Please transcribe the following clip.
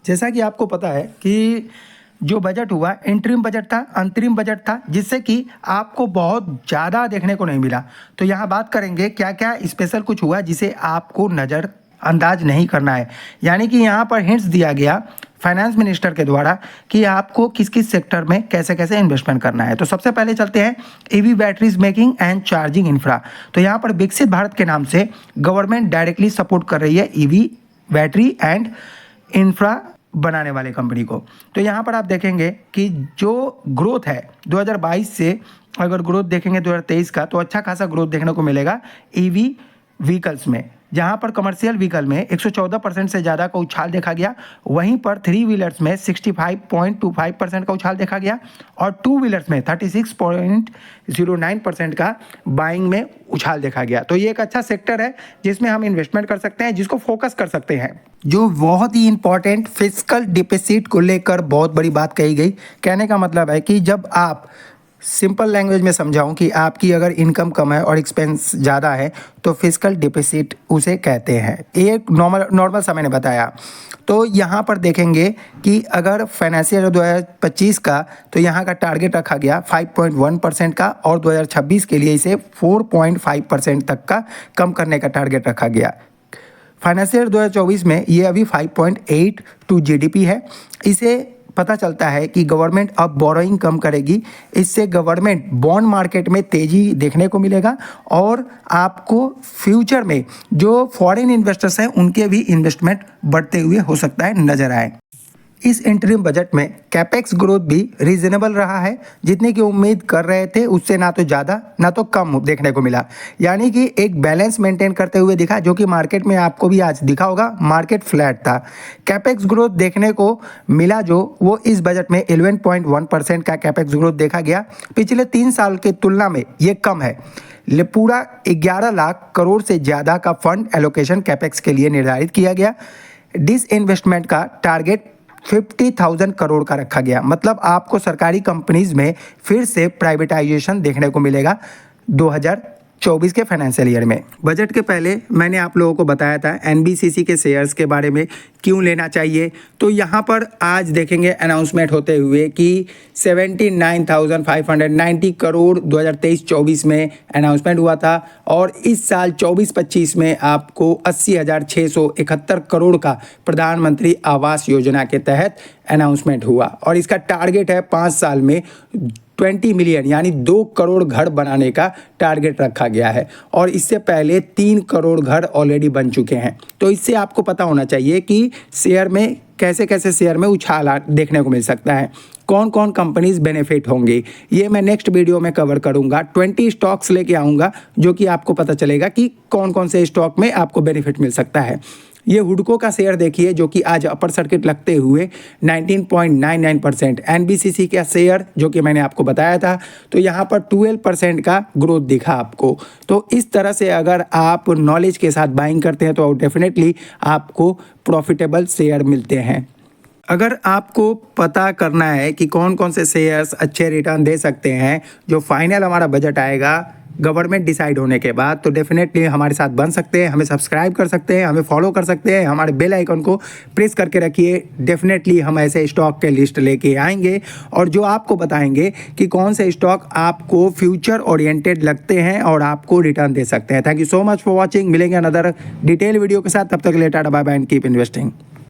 जैसा कि आपको पता है कि जो बजट हुआ इंटरिम बजट था, अंतरिम बजट था, जिससे कि आपको बहुत ज़्यादा देखने को नहीं मिला। तो यहाँ बात करेंगे क्या क्या स्पेशल कुछ हुआ जिसे आपको नज़र अंदाज नहीं करना है। यानी कि यहाँ पर हिंट्स दिया गया फाइनेंस मिनिस्टर के द्वारा कि आपको किस किस सेक्टर में कैसे कैसे इन्वेस्टमेंट करना है। तो सबसे पहले चलते हैं EV batteries making and charging infra. तो यहाँ पर विकसित भारत के नाम से गवर्नमेंट डायरेक्टली सपोर्ट कर रही है ईवी बैटरी एंड इंफ्रा बनाने वाले कंपनी को। तो यहाँ पर आप देखेंगे कि जो ग्रोथ है 2022 से अगर ग्रोथ देखेंगे 2023 का, तो अच्छा खासा ग्रोथ देखने को मिलेगा ईवी व्हीकल्स में, जहाँ पर कमर्शियल व्हीकल में 114% से ज़्यादा का उछाल देखा गया। वहीं पर 3 व्हीलर्स में 65.25% का उछाल देखा गया और 2 व्हीलर्स में 36.09% का बाइंग में उछाल देखा गया। तो ये एक अच्छा सेक्टर है जिसमें हम इन्वेस्टमेंट कर सकते हैं, जिसको फोकस कर सकते हैं। जो बहुत ही इंपॉर्टेंट फिस्कल डिफिसिट को लेकर बहुत बड़ी बात कही गई। कहने का मतलब है कि जब आप सिंपल लैंग्वेज में समझाऊं कि आपकी अगर इनकम कम है और एक्सपेंस ज़्यादा है तो फिस्कल डिफिसिट उसे कहते हैं। एक नॉर्मल सा मैंने बताया। तो यहाँ पर देखेंगे कि अगर फाइनेंशियल 2025 का, तो यहाँ का टारगेट रखा गया 5.1% का और 2026 के लिए इसे 4.5% तक का कम करने का टारगेट रखा गया। फाइनेंशियल 2024 में ये अभी 5.8 टू जीडीपी है। इसे पता चलता है कि गवर्नमेंट अब बोरोइंग कम करेगी। इससे गवर्नमेंट बॉन्ड मार्केट में तेज़ी देखने को मिलेगा और आपको फ्यूचर में जो फॉरेन इन्वेस्टर्स हैं उनके भी इन्वेस्टमेंट बढ़ते हुए हो सकता है नज़र आए। इस इंटरिम बजट में कैपेक्स ग्रोथ भी रीजनेबल रहा है। जितने की उम्मीद कर रहे थे उससे ना तो ज़्यादा ना तो कम देखने को मिला। यानी कि एक बैलेंस मेंटेन करते हुए दिखा, जो कि मार्केट में आपको भी आज दिखा होगा, मार्केट फ्लैट था। कैपेक्स ग्रोथ देखने को मिला जो वो इस बजट में 11.1% का कैपेक्स ग्रोथ देखा गया। पिछले 3 साल के तुलना में ये कम है। पूरा 11 लाख करोड़ से ज़्यादा का फंड एलोकेशन कैपेक्स के लिए निर्धारित किया गया। डिसइन्वेस्टमेंट का टारगेट 50,000 करोड़ का रखा गया। मतलब आपको सरकारी कंपनीज में फिर से प्राइवेटाइजेशन देखने को मिलेगा 2024 के फाइनेंशियल ईयर में। बजट के पहले मैंने आप लोगों को बताया था एनबीसीसी के शेयर्स के बारे में क्यों लेना चाहिए। तो यहाँ पर आज देखेंगे अनाउंसमेंट होते हुए कि 79,590 करोड़ 2023-24 में अनाउंसमेंट हुआ था और इस साल 24-25 में आपको 80,671 करोड़ का प्रधानमंत्री आवास योजना के तहत अनाउंसमेंट हुआ और इसका टारगेट है 5 साल में 20 मिलियन यानी 2 करोड़ घर बनाने का टारगेट रखा गया है और इससे पहले 3 करोड़ घर ऑलरेडी बन चुके हैं। तो इससे आपको पता होना चाहिए कि शेयर में कैसे कैसे शेयर में उछाल देखने को मिल सकता है, कौन कौन कंपनीज बेनिफिट होंगे। ये मैं नेक्स्ट वीडियो में कवर करूंगा। 20 स्टॉक्स लेके आऊँगा जो कि आपको पता चलेगा कि कौन कौन से स्टॉक में आपको बेनिफिट मिल सकता है। ये हुडको का शेयर देखिए जो कि आज अपर सर्किट लगते हुए 19.99%। एनबीसीसी का शेयर जो कि मैंने आपको बताया था, तो यहाँ पर 12% का ग्रोथ दिखा आपको। तो इस तरह से अगर आप नॉलेज के साथ बाइंग करते हैं तो डेफिनेटली आपको प्रॉफिटेबल शेयर मिलते हैं। अगर आपको पता करना है कि कौन कौन से शेयर्स अच्छे रिटर्न दे सकते हैं, जो फाइनल हमारा बजट आएगा गवर्नमेंट डिसाइड होने के बाद, तो डेफिनेटली हमारे साथ बन सकते हैं, हमें सब्सक्राइब कर सकते हैं, हमें फॉलो कर सकते हैं, हमारे बेल आइकन को प्रेस करके रखिए। डेफिनेटली हम ऐसे स्टॉक के लिस्ट लेके आएंगे और जो आपको बताएंगे कि कौन से स्टॉक आपको फ्यूचर ओरिएंटेड लगते हैं और आपको रिटर्न दे सकते हैं। Thank you so much for watching. मिलेंगे अनदर डिटेल वीडियो के साथ, तब तक के लिए tata bye bye and keep investing.